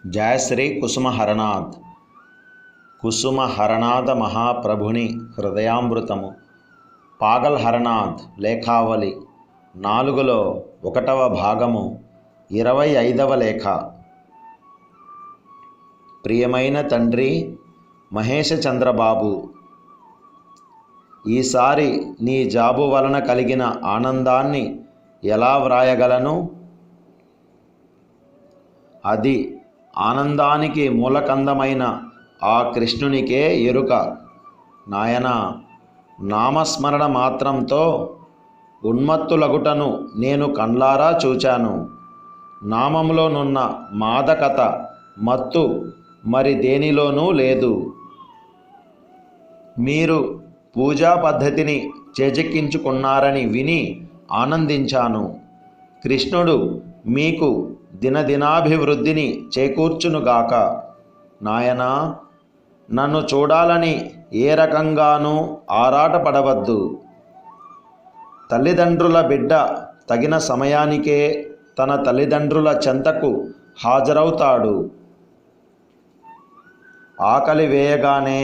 జయ శ్రీ కుసుమహరనాథ్. కుసుమహరనాథ మహాప్రభుని హృదయామృతము. పాగల్ హరనాథ్ లేఖావళి 4లో 1వ భాగము 25వ లేఖ. ప్రియమైన తండ్రి మహేష చంద్రబాబు, ఈసారి నీ జాబు వలన కలిగిన ఆనందాన్ని ఎలా వ్రాయగలను? అది ఆనందానికి మూలకందమైన ఆ కృష్ణునికే ఎరుక. నాయనా, నామస్మరణ మాత్రంతో ఉన్మత్తులగుటను నేను కండ్లారా చూచాను. నామములోనున్న మాదకత, మత్తు మరి దేనిలోనూ లేదు. మీరు పూజా పద్ధతిని చేజెక్కించుకున్నారని విని ఆనందించాను. కృష్ణుడు మీకు దినదినాభివృద్ధిని చేకూర్చునుగాక. నాయనా, నన్ను చూడాలని ఏ రకంగానూ ఆరాటపడవద్దు. తల్లిదండ్రుల బిడ్డ తగిన సమయానికే తన తల్లిదండ్రుల చెంతకు హాజరవుతాడు. ఆకలి వేయగానే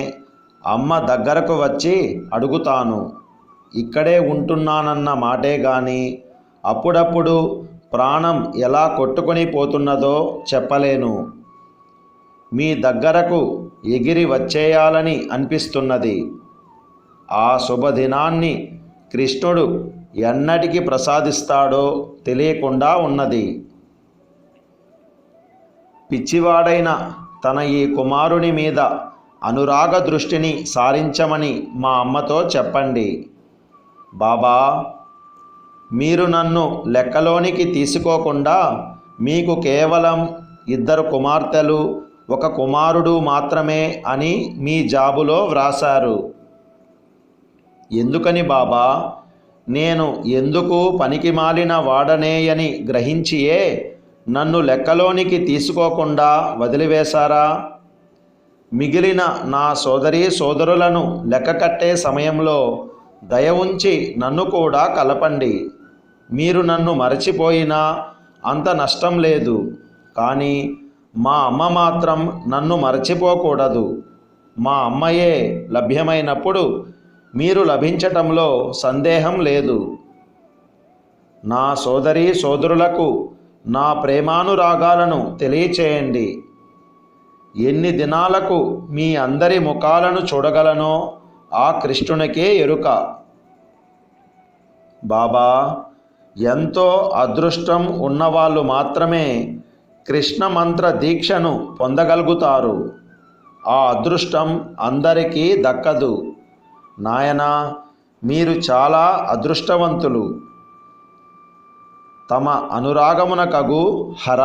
అమ్మ దగ్గరకు వచ్చి అడుగుతాను. ఇక్కడే ఉంటున్నానన్న మాటే గాని అప్పుడప్పుడు ప్రాణం ఎలా కొట్టుకొని పోతున్నదో చెప్పలేను. మీ దగ్గరకు ఎగిరి వచ్చేయాలని అనిపిస్తున్నది. ఆ శుభదినాన్ని కృష్ణుడు ఎన్నటికి ప్రసాదిస్తాడో తెలియకుండా ఉన్నది. పిచ్చివాడైన తన ఈ కుమారుని మీద అనురాగ దృష్టిని సారించమని మా అమ్మతో చెప్పండి. బాబా, మీరు నన్ను లెక్కలోనికి తీసుకోకుండా మీకు కేవలం 2 కుమార్తెలు 1 కుమారుడు మాత్రమే అని మీ జాబులో వ్రాశారు. ఎందుకని బాబా? నేను ఎందుకు పనికిమాలిన వాడనేయని గ్రహించియే నన్ను లెక్కలోనికి తీసుకోకుండా వదిలివేశారా? మిగిలిన నా సోదరీ సోదరులను లెక్క కట్టే సమయంలో దయ ఉంచి నన్ను కూడా కలపండి. మీరు నన్ను మరచిపోయినా అంత నష్టం లేదు, కానీ మా అమ్మ మాత్రం నన్ను మరచిపోకూడదు. మా అమ్మయే లభ్యమైనప్పుడు మీరు లభించటంలో సందేహం లేదు. నా సోదరీ సోదరులకు నా ప్రేమానురాగాలను తెలియచేయండి. ఎన్ని దినాలకు మీ అందరి ముఖాలను చూడగలనో ఆ కృష్ణునికే ఎరుక. బాబా, ఎంతో అదృష్టం ఉన్నవాళ్ళు మాత్రమే కృష్ణ మంత్ర దీక్షను పొందగలుగుతారు. ఆ అదృష్టం అందరికీ దక్కదు. నాయనా, మీరు చాలా అదృష్టవంతులు. తమ అనురాగమునకగు హర.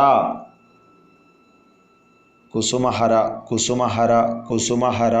కుసుమహర కుసుమహర కుసుమహర.